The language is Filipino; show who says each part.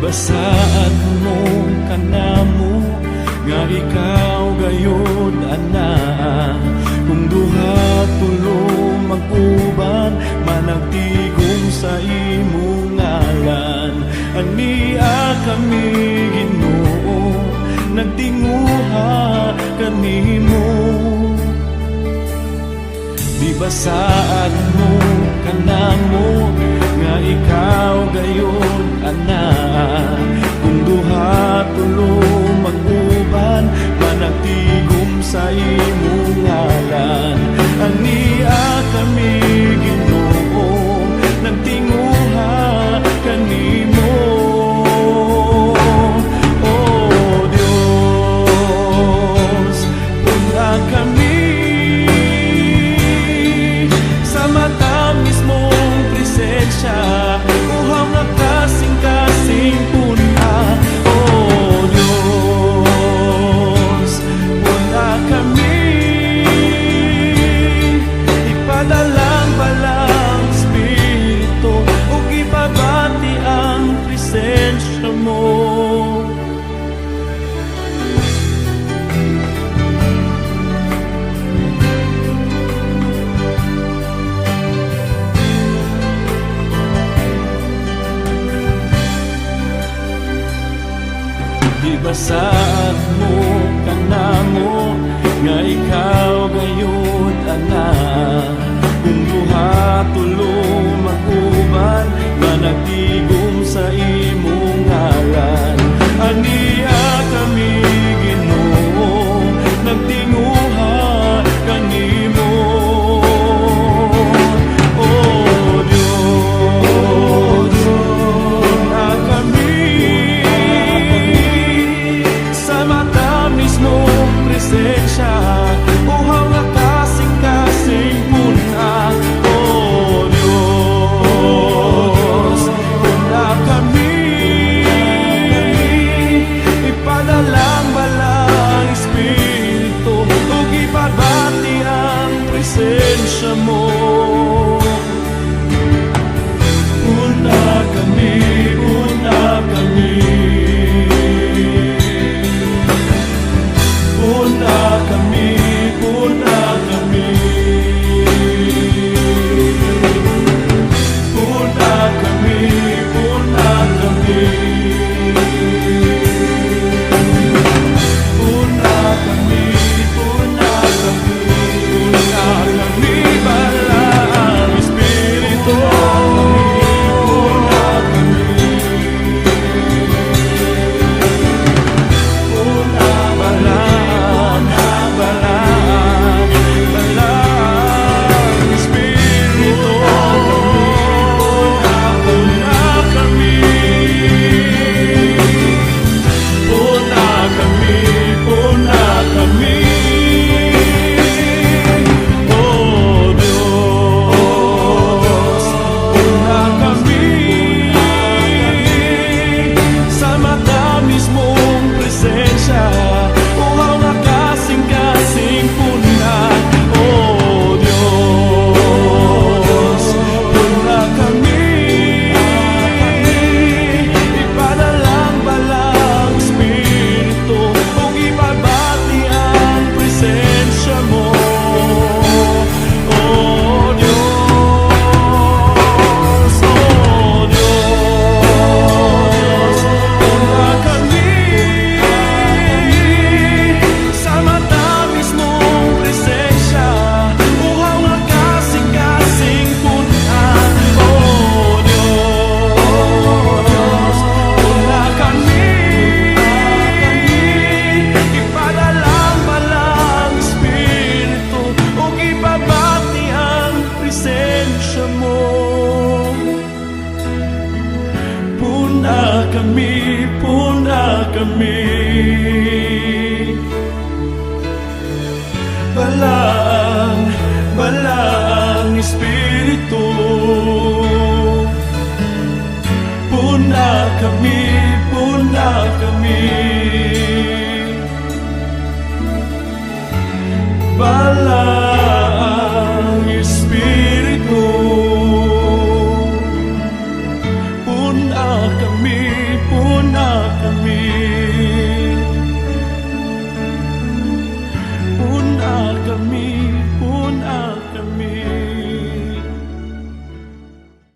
Speaker 1: Basaad mo kanamo nga ikaw gayud ana, kung duha tulo mag-uban managtigom sa imong ngalan. Ania kami Ginoo, nagtinguha kanimo. Di basaad mo kanamo nga ikaw gayud ana, kung duha tulo mag-uban managtigom sa imong ngalan. Ania kami Ginoo, nagtinguha kanimo. Oh Dios, puna kami sa matamis mong presensya, uhaw na kasing-kasing puna. Oh Diyos, puna kami, ipadalang balang Espiritu, ug ipabati ang presensya mo. Basaad mo kanamo nga ikaw gayud ana, kung duha tulo mag-uban managtigom sa imong ngalan. Ania kami Ginoo, nagtinguha kanimo. Oh Dios, puna kami sa matamis mong presensya, uhaw nga kasing-kasing puna. Oh Diyos, puna kami, ipadalang balang Espiritu, ug ipabati ang presensya mo. Puna kami, puna kami, puna kami, puna kami, puna kami, puna kami, puna kami, puna kami, puna kami, balang Espiritu, puna kami, puna balang Espiritu, puna kami, puna kami, puna kami. Oh Diyos, puna kami sa matamis mong presensya, uhaw nga kasing-kasing puna. Oh Diyos, puna kami, ipadalang balang Espiritu, ug ipabati ang presensya mo. Oh Diyos, puna kami sa matamis mong presensya, uhaw nga kasing-kasing puna. Oh Diyos, puna kami, ipadalang balang Espiritu, ug ipabati ang presensya mo. Puna kami, puna kami, balang Espiritu, puna kami, puna kami, balang